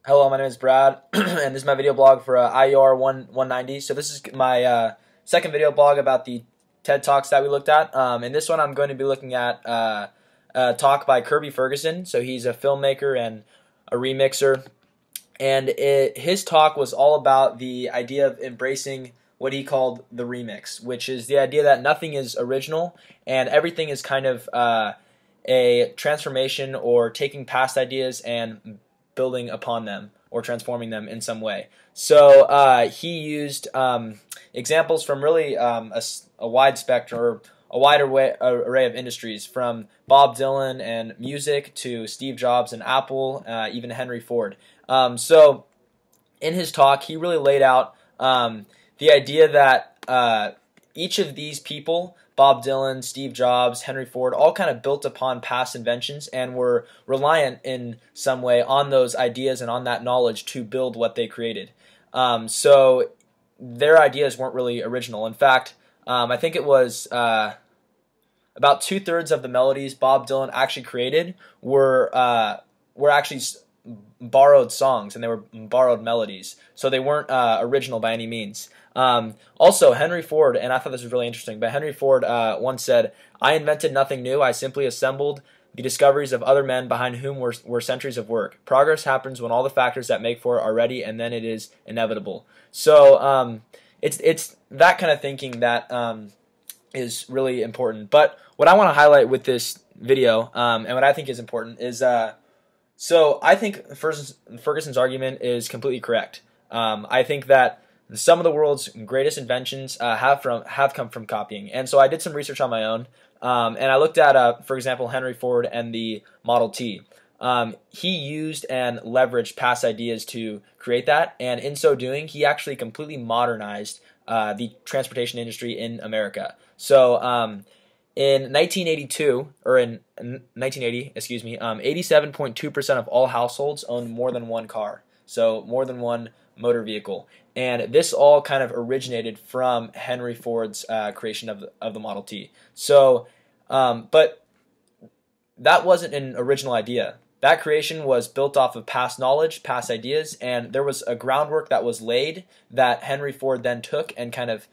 Hello, my name is Brad, and this is my video blog for IER 190. So this is my second video blog about the TED Talks that we looked at. In this one, I'm going to be looking at a talk by Kirby Ferguson. So he's a filmmaker and a remixer, and his talk was all about the idea of embracing what he called the remix, which is the idea that nothing is original and everything is kind of a transformation or taking past ideas and building upon them or transforming them in some way. So he used examples from really a wide spectrum or a wide array of industries, from Bob Dylan and music to Steve Jobs and Apple, even Henry Ford. So in his talk, he really laid out the idea that each of these people, Bob Dylan, Steve Jobs, Henry Ford, all kind of built upon past inventions and were reliant in some way on those ideas and on that knowledge to build what they created. So their ideas weren't really original. In fact, I think it was about 2/3 of the melodies Bob Dylan actually created were actually borrowed songs, and they were borrowed melodies, so they weren't original by any means. Also, Henry Ford, and I thought this was really interesting, but Henry Ford once said, "I invented nothing new, I simply assembled the discoveries of other men behind whom were centuries of work. Progress happens when all the factors that make for it are ready, and then it is inevitable." So it's that kind of thinking that is really important. But what I want to highlight with this video, and what I think is important, is so I think Ferguson's argument is completely correct. I think that some of the world's greatest inventions have come from copying, and so I did some research on my own, and I looked at, for example, Henry Ford and the Model T. He used and leveraged past ideas to create that, and in so doing, he actually completely modernized the transportation industry in America. So in 1982, or in 1980, excuse me, 87.2% of all households owned more than one car, so more than one motor vehicle. And this all kind of originated from Henry Ford's creation of the Model T. So, but that wasn't an original idea. That creation was built off of past knowledge, past ideas, and there was a groundwork that was laid that Henry Ford then took and kind of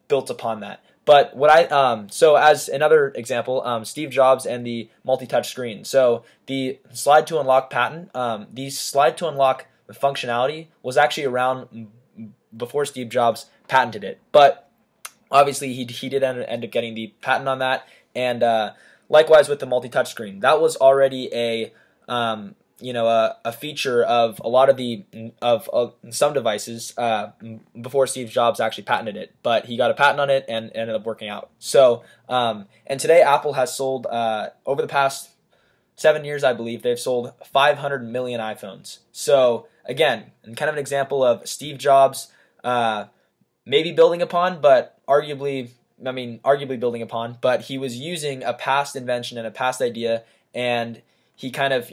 built upon that. But what so as another example, Steve Jobs and the multi-touch screen. So the slide to unlock patent, the slide to unlock functionality was actually around before Steve Jobs patented it. But obviously he did end up getting the patent on that, and likewise with the multi-touch screen, that was already a feature of a lot of some devices before Steve Jobs actually patented it, but he got a patent on it and ended up working out. So and today Apple has sold over the past 7 years, I believe, they've sold 500 million iPhones. So again, kind of an example of Steve Jobs maybe building upon, but arguably building upon, but he was using a past invention and a past idea, and he kind of,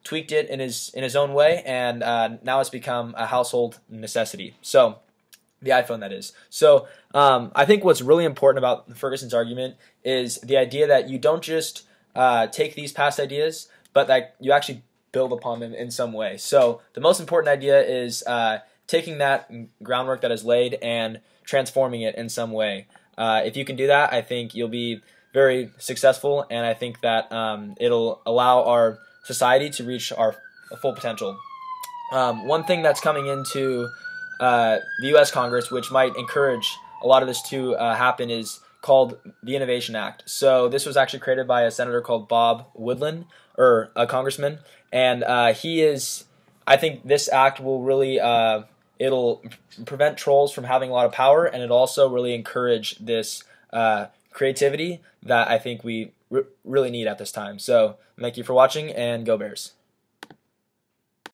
tweaked it in his own way, and now it's become a household necessity. So the iPhone, that is. So I think what's really important about Ferguson's argument is the idea that you don't just take these past ideas, but that you actually build upon them in some way. So the most important idea is taking that groundwork that is laid and transforming it in some way. If you can do that, I think you'll be very successful, and I think that it'll allow our society to reach our full potential. One thing that's coming into the U.S. Congress, which might encourage a lot of this to happen, is called the Innovation Act. So this was actually created by a senator called Bob Woodland, or a congressman, and I think this act will really it'll prevent trolls from having a lot of power, and it'll also really encourage this creativity that I think we really need at this time. So thank you for watching, and go Bears.